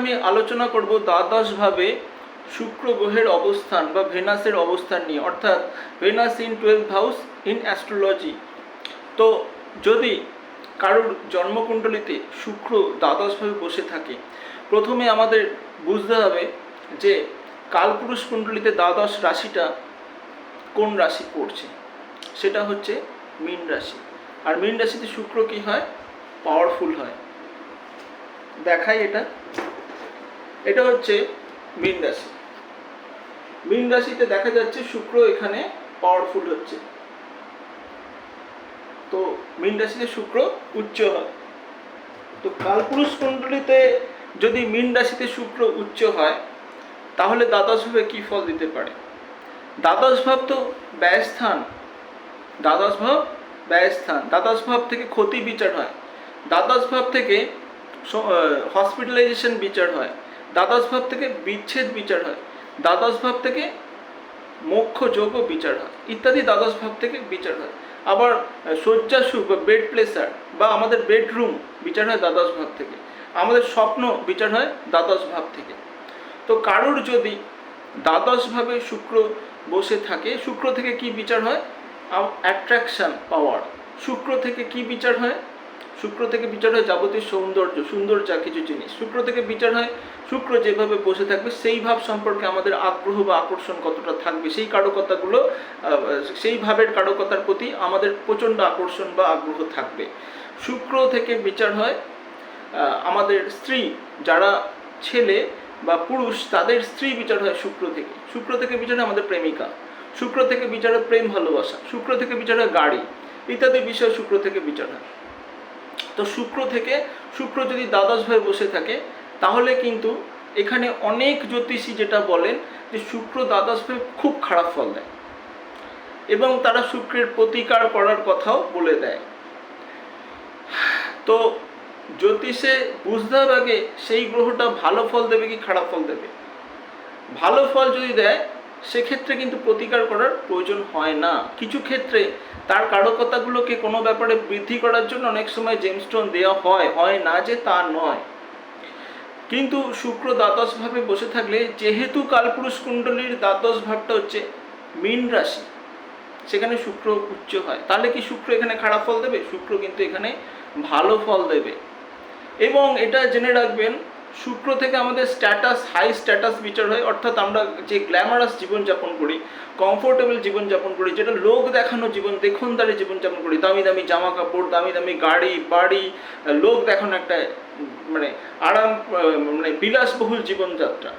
আমি আলোচনা করব দ্বাদশভাবে শুক্র গ্রহের অবস্থান বা ভেনাসের অবস্থান নিয়ে, অর্থাৎ Venus in 12th house in astrology. তো যদি কারোর জন্মকুণ্ডলিতে শুক্র দ্বাদশভাবে বসে থাকে, প্রথমে আমাদের বুঝতে হবে যে কালপুরুষ কুণ্ডলিতে দ্বাদশ রাশিটা কোন রাশি পড়ছে। সেটা হচ্ছে মীন রাশি। আর মীন রাশিতে শুক্র কি হয়? পাওয়ারফুল হয়। দেখাই এটা হচ্ছে মীন রাশি। মীন রাশিতে দেখা যাচ্ছে শুক্র এখানে পাওয়ারফুল হচ্ছে। তো মীন রাশিতে শুক্র উচ্চ হয়। তো কালপুরুষ কুণ্ডলিতে যদি মীন রাশিতে শুক্র উচ্চ হয়, তাহলে দ্বাদশভাবে কি ফল দিতে পারে? দ্বাদশ ভাব তো ব্যয়স্থান। দ্বাদশ ভাব ব্যয়স্থান। দ্বাদশ ভাব থেকে ক্ষতি বিচার হয়। দ্বাদশ ভাব থেকে হসপিটালাইজেশন বিচার হয়। দ্বাদশ ভাব থেকে বিচ্ছেদ বিচার হয়। দ্বাদশ ভাব থেকে মোক্ষ যোগ বিচার হয় ইত্যাদি। দ্বাদশ ভাব থেকে বিচার হয়। আবার শয্যাসুখ বা বেড প্লেসার বা আমাদের বেডরুম বিচার হয় দ্বাদশ ভাব থেকে। আমাদের স্বপ্ন বিচার হয় দ্বাদশ ভাব থেকে। তো কারোর যদি দ্বাদশভাবে শুক্র বসে থাকে, শুক্র থেকে কি বিচার হয়? অ্যাট্রাকশন পাওয়ার। শুক্র থেকে কি বিচার হয়? শুক্র থেকে বিচার হয় যাবতীয় সৌন্দর্য, সুন্দর যা কিছু জিনিস। শুক্র থেকে বিচার হয় শুক্র যেভাবে বসে থাকবে সেই ভাব সম্পর্কে আমাদের আগ্রহ বা আকর্ষণ কতটা থাকবে, সেই কারকতাগুলো, সেই ভাবের কারকতার প্রতি আমাদের প্রচণ্ড আকর্ষণ বা আগ্রহ থাকবে। শুক্র থেকে বিচার হয় আমাদের স্ত্রী, যারা ছেলে বা পুরুষ তাদের স্ত্রী বিচার হয় শুক্র থেকে। শুক্র থেকে বিচার হয় আমাদের প্রেমিকা। শুক্র থেকে বিচার হয় প্রেম ভালোবাসা। শুক্র থেকে বিচার হয় গাড়ি ইত্যাদি বিষয় শুক্র থেকে বিচার হয়। তো শুক্র যদি দ্বাদশভাবে বসে থাকে, তাহলে কিন্তু এখানে অনেক জ্যোতিষী যেটা বলেন যে শুক্র দ্বাদশভাবে খুব খারাপ ফল দেয়, এবং তারা শুক্রের প্রতিকার করার কথাও বলে দেয়। তো জ্যোতিষে বুঝতে হবে আগে সেই গ্রহটা ভালো ফল দেবে কি খারাপ ফল দেবে। ভালো ফল যদি দেয় সেক্ষেত্রে কিন্তু প্রতিকার করার প্রয়োজন হয় না। কিছু ক্ষেত্রে তার কারকতাগুলোকে কোনো ব্যাপারে বৃদ্ধি করার জন্য অনেক সময় জেমস্টোন দেওয়া হয় না যে তা নয়। কিন্তু শুক্র দ্বাদশভাবে বসে থাকলে, যেহেতু কালপুরুষ কুণ্ডলীর দ্বাদশ ভাবটা হচ্ছে মীন রাশি, সেখানে শুক্র উচ্চ হয়, তাহলে কি শুক্র এখানে খারাপ ফল দেবে? শুক্র কিন্তু এখানে ভালো ফল দেবে। এবং এটা জেনে রাখবেন, শুক্র থেকে আমাদের স্ট্যাটাস, হাই স্ট্যাটাস বিচার হয়। অর্থাৎ আমরা যে গ্ল্যামারাস জীবনযাপন করি, কমফোর্টেবল জীবনযাপন করি, যেটা লোক দেখানো জীবন, দেখনদারি জীবনযাপন করি, দামি দামি জামা কাপড়, দামি দামি গাড়ি বাড়ি, লোক দেখানো একটা মানে বিলাসবহুল জীবনযাত্রা,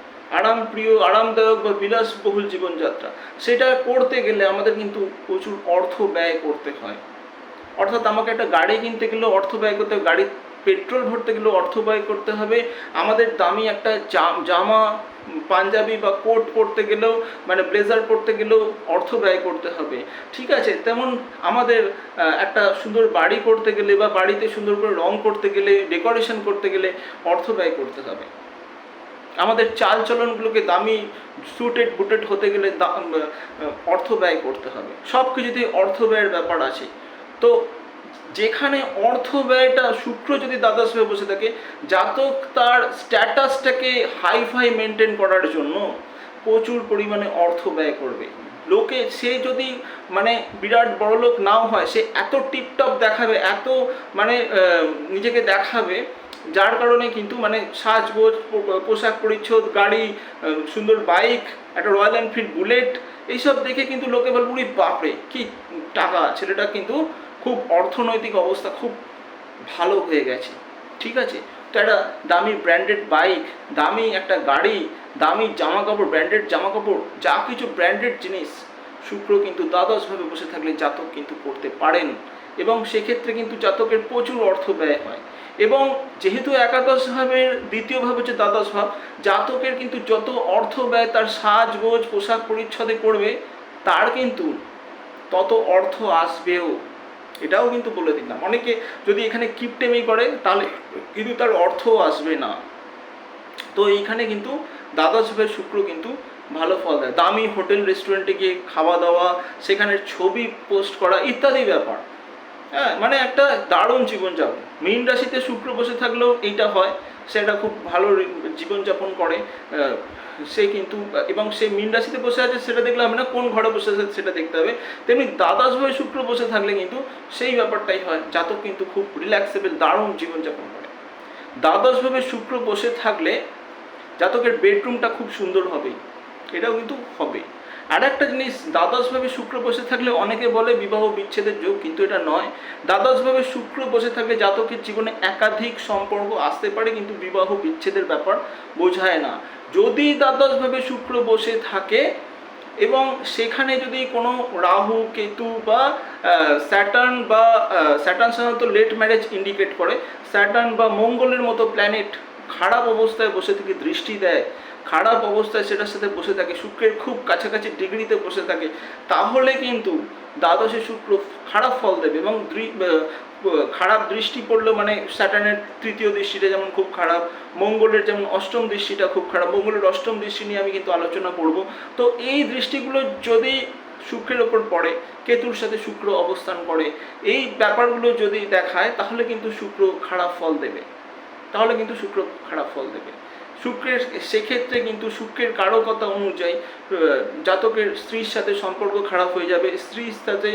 আরামদায়ক বা বিলাসবহুল জীবনযাত্রা, সেটা করতে গেলে আমাদের কিন্তু প্রচুর অর্থ ব্যয় করতে হয়। অর্থাৎ আমাকে একটা গাড়ি কিনতে গেলেও অর্থ ব্যয় করতে হবে, গাড়ি পেট্রোল ভরতে গেলেও অর্থ ব্যয় করতে হবে, আমাদের দামি একটা জামা পাঞ্জাবি বা কোট পরতে গেলেও, মানে ব্লেজার পরতে গেলেও অর্থ ব্যয় করতে হবে। ঠিক আছে, তেমন আমাদের একটা সুন্দর বাড়ি করতে গেলে বা বাড়িতে সুন্দর করে রং করতে গেলে, ডেকোরেশন করতে গেলে অর্থ ব্যয় করতে হবে। আমাদের চাল চলনগুলোকে দামি সুটেড বুটেড হতে গেলে অর্থ ব্যয় করতে হবে। সব কিছুতেই অর্থ ব্যয়ের ব্যাপার আছে। তো যেখানে অর্থ ব্যয়টা, শুক্র যদি দ্বাদশভাবে বসে থাকে, জাতক তার স্ট্যাটাসটাকে হাইফাই মেনটেন করার জন্য প্রচুর পরিমাণে অর্থ ব্যয় করবে। লোকে, সে যদি মানে বিরাট বড়লোক নাও হয়, সে এত টিপটপ দেখাবে, এত মানে নিজেকে দেখাবে, যার কারণে কিন্তু মানে সাজগোজ, পোশাক পরিচ্ছদ, গাড়ি, সুন্দর বাইক, একটা রয়্যাল এনফিল্ড বুলেট, এইসব দেখে কিন্তু লোকে বলবে উনি বাপরে কি টাকা, ছেলেটা কিন্তু খুব অর্থনৈতিক অবস্থা খুব ভালো হয়ে গেছে। ঠিক আছে, তো একটা দামি ব্র্যান্ডেড বাইক, দামি একটা গাড়ি, দামি জামা কাপড়, ব্র্যান্ডেড জামা কাপড়, যা কিছু ব্র্যান্ডেড জিনিস, শুক্র কিন্তু দ্বাদশভাবে বসে থাকলে জাতক কিন্তু করতে পারেন, এবং সেক্ষেত্রে কিন্তু জাতকের প্রচুর অর্থ ব্যয় হয়। এবং যেহেতু একাদশভাবের দ্বিতীয়ভাবে হচ্ছে দ্বাদশ ভাব, জাতকের কিন্তু যত অর্থ ব্যয় তার সাজগোজ পোশাক পরিচ্ছদে করবে, তার কিন্তু তত অর্থ আসবেও। এটাও কিন্তু বলে দিলাম, অনেকে যদি এখানে কিপটেমি করে তাহলে কিন্তু তার অর্থও আসবে না। তো এইখানে কিন্তু দ্বাদশভাবে শুক্র কিন্তু ভালো ফল দেয়। দামি হোটেল রেস্টুরেন্টে গিয়ে খাওয়া দাওয়া, সেখানে ছবি পোস্ট করা ইত্যাদি ব্যাপার, হ্যাঁ, মানে একটা দারুণ জীবনযাপন। মীন রাশিতে শুক্র বসে থাকলেও এইটা হয়, সেটা খুব ভালো জীবনযাপন করে। সে কিন্তু, এবং সে মীন রাশিতে বসে আছে সেটা দেখলে হবে না, কোন ঘরে বসে আছে সেটা দেখতে হবে। তেমনি দ্বাদশভাবে শুক্র বসে থাকলে কিন্তু সেই ব্যাপারটাই হয়, জাতক কিন্তু খুব রিল্যাক্সেবল দারুণ জীবনযাপন করে। দ্বাদশভাবে শুক্র বসে থাকলে জাতকের বেডরুমটা খুব সুন্দর হবে, এটাও কিন্তু হবে। আর একটা জিনিস, দ্বাদশভাবে শুক্র বসে থাকলে অনেকে বলে বিবাহ বিচ্ছেদের যোগ, কিন্তু এটা নয়। দ্বাদশভাবে শুক্র বসে থাকলে জাতকের জীবনে একাধিক সম্পর্ক আসতে পারে, কিন্তু বিবাহ বিচ্ছেদের ব্যাপার বোঝায় না। যদি দ্বাদশভাবে শুক্র বসে থাকে এবং সেখানে যদি কোনো রাহু কেতু বা স্যাটার্ন বা স্যাটার্ন সাধারণত লেট ম্যারেজ ইন্ডিকেট করে, স্যাটার্ন বা মঙ্গলের মতো প্ল্যানেট খারাপ অবস্থায় বসে থেকে দৃষ্টি দেয়, খারাপ অবস্থায় সেটার সাথে বসে থাকে, শুক্রের খুব কাছাকাছি ডিগ্রিতে বসে থাকে, তাহলে কিন্তু দ্বাদশে শুক্র খারাপ ফল দেবে। এবং খারাপ দৃষ্টি পড়লেও, মানে স্যাটার্নের তৃতীয় দৃষ্টিটা যেমন খুব খারাপ, মঙ্গলের যেমন অষ্টম দৃষ্টিটা খুব খারাপ, মঙ্গলের অষ্টম দৃষ্টি নিয়ে আমি কিন্তু আলোচনা করব। তো এই দৃষ্টিগুলো যদি শুক্রের ওপর পড়ে, কেতুর সাথে শুক্র অবস্থান করে, এই ব্যাপারগুলো যদি দেখায়, তাহলে কিন্তু শুক্র খারাপ ফল দেবে, তাহলে কিন্তু শুক্র খারাপ ফল দেবে। শুক্রের সেক্ষেত্রে কিন্তু শুক্রের কারকতা অনুযায়ী জাতকের স্ত্রীর সাথে সম্পর্ক খারাপ হয়ে যাবে। স্ত্রীর সাথে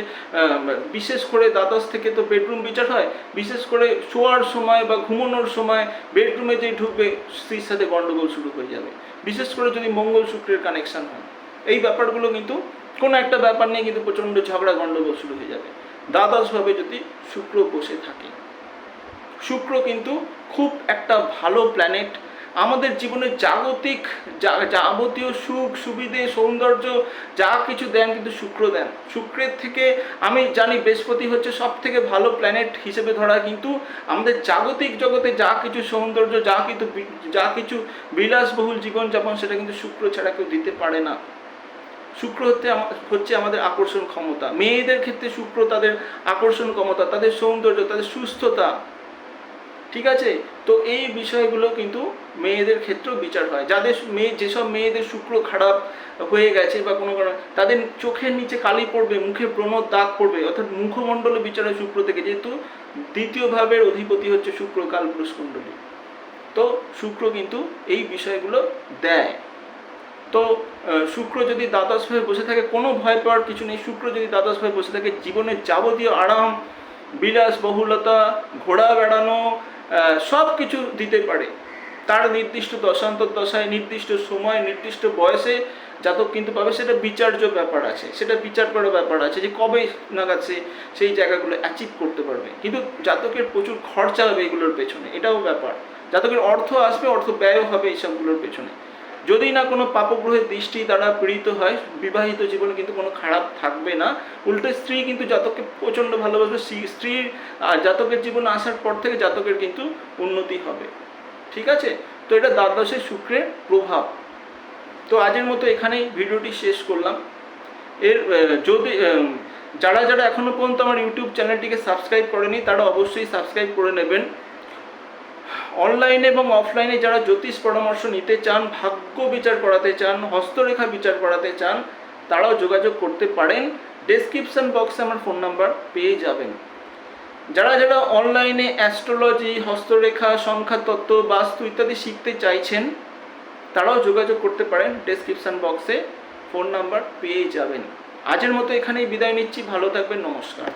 বিশেষ করে দ্বাদশ থেকে তো বেডরুম বিচার হয়, বিশেষ করে শোয়ার সময় বা ঘুমানোর সময় বেডরুমে যেই ঢুকবে স্ত্রীর সাথে গণ্ডগোল শুরু হয়ে যাবে, বিশেষ করে যদি মঙ্গল শুক্রের কানেকশান হয়। এই ব্যাপারগুলো কিন্তু কোনো একটা ব্যাপার নিয়ে কিন্তু প্রচণ্ড ঝগড়া গণ্ডগোল শুরু হয়ে যাবে দ্বাদশভাবে যদি শুক্র বসে থাকে। শুক্র কিন্তু খুব একটা ভালো প্ল্যানেট, আমাদের জীবনে জাগতিক যাবতীয় সুখ সুবিধে সৌন্দর্য যা কিছু দেন কিন্তু শুক্র দেন। শুক্রের থেকে আমি জানি বৃহস্পতি হচ্ছে সব থেকে ভালো প্ল্যানেট হিসেবে ধরা, কিন্তু আমাদের জাগতিক জগতে যা কিছু সৌন্দর্য, যা কিছু বিলাসবহুল জীবনযাপন, সেটা কিন্তু শুক্র ছাড়া কেউ দিতে পারে না। শুক্র হচ্ছে আমাদের আকর্ষণ ক্ষমতা। মেয়েদের ক্ষেত্রে শুক্র তাদের আকর্ষণ ক্ষমতা, তাদের সৌন্দর্য, তাদের সুস্থতা, ঠিক আছে। তো এই বিষয়গুলো কিন্তু মেয়েদের ক্ষেত্রেও বিচার হয়। যেসব মেয়েদের শুক্র খারাপ হয়ে গেছে বা কোনো কারণে তাদের চোখের নিচে কালি পড়বে, মুখে ব্রণ দাগ পড়বে, অর্থাৎ মুখমণ্ডলে বিচার হয় শুক্র থেকে, যেহেতু দ্বিতীয় ভাবের অধিপতি হচ্ছে শুক্র, কালপুরুষ কুণ্ডলী। তো শুক্র কিন্তু এই বিষয়গুলো দেয়। তো শুক্র যদি দ্বাদশভাবে বসে থাকে, কোনো ভয় পাওয়ার কিছু নেই। শুক্র যদি দ্বাদশভাবে বসে থাকে, জীবনের যাবতীয় আরাম, বিলাস বহুলতা, ঘোরা বেড়ানো, সব কিছু দিতে পারে। তার নির্দিষ্ট দশান্তর দশায়, নির্দিষ্ট সময়, নির্দিষ্ট বয়সে জাতক কিন্তু পাবে। সেটা বিচার্য ব্যাপার আছে, সেটা বিচার করার ব্যাপার আছে যে কবে নাগাদ সেই জায়গাগুলো অ্যাচিভ করতে পারবে। কিন্তু জাতকের প্রচুর খরচা হবে এগুলোর পেছনে, এটাও ব্যাপার। জাতকের অর্থ আসবে, অর্থ ব্যয়ও হবে এইসবগুলোর পেছনে। যদি না কোনো পাপগ্রহের দৃষ্টি দ্বারা পীড়িত হয়, বিবাহিত জীবনে কিন্তু কোনো খারাপ থাকবে না। উল্টো স্ত্রী কিন্তু জাতককে প্রচণ্ড ভালোবাসবে। স্ত্রীর জাতকের জীবনে আসার পর থেকে জাতকের কিন্তু উন্নতি হবে, ঠিক আছে। তো এটা দ্বাদশে শুক্রের প্রভাব। তো আজের মতো এখানেই ভিডিওটি শেষ করলাম। যদি যারা এখনও পর্যন্ত আমার ইউটিউব চ্যানেলটিকে সাবস্ক্রাইব করেনি, তারা অবশ্যই সাবস্ক্রাইব করে নেবেন। অনলাইনে এবং অফলাইনে যারা জ্যোতিষ পরামর্শ নিতে চান, ভাগ্য বিচার করাতে চান, হস্তরেখা বিচার করাতে চান, তারাও যোগাযোগ করতে পারেন। ডেসক্রিপশন বক্সে আমার ফোন নাম্বার পেয়ে যাবেন। যারা অনলাইনে অ্যাস্ট্রোলজি, হস্তরেখা, সংখ্যাতত্ত্ব, বাস্তু ইত্যাদি শিখতে চাইছেন, তারাও যোগাযোগ করতে পারেন। ডেসক্রিপশন বক্সে ফোন নাম্বার পেয়ে যাবেন। আজের মতো এখানেই বিদায় নিচ্ছি। ভালো থাকবেন, নমস্কার।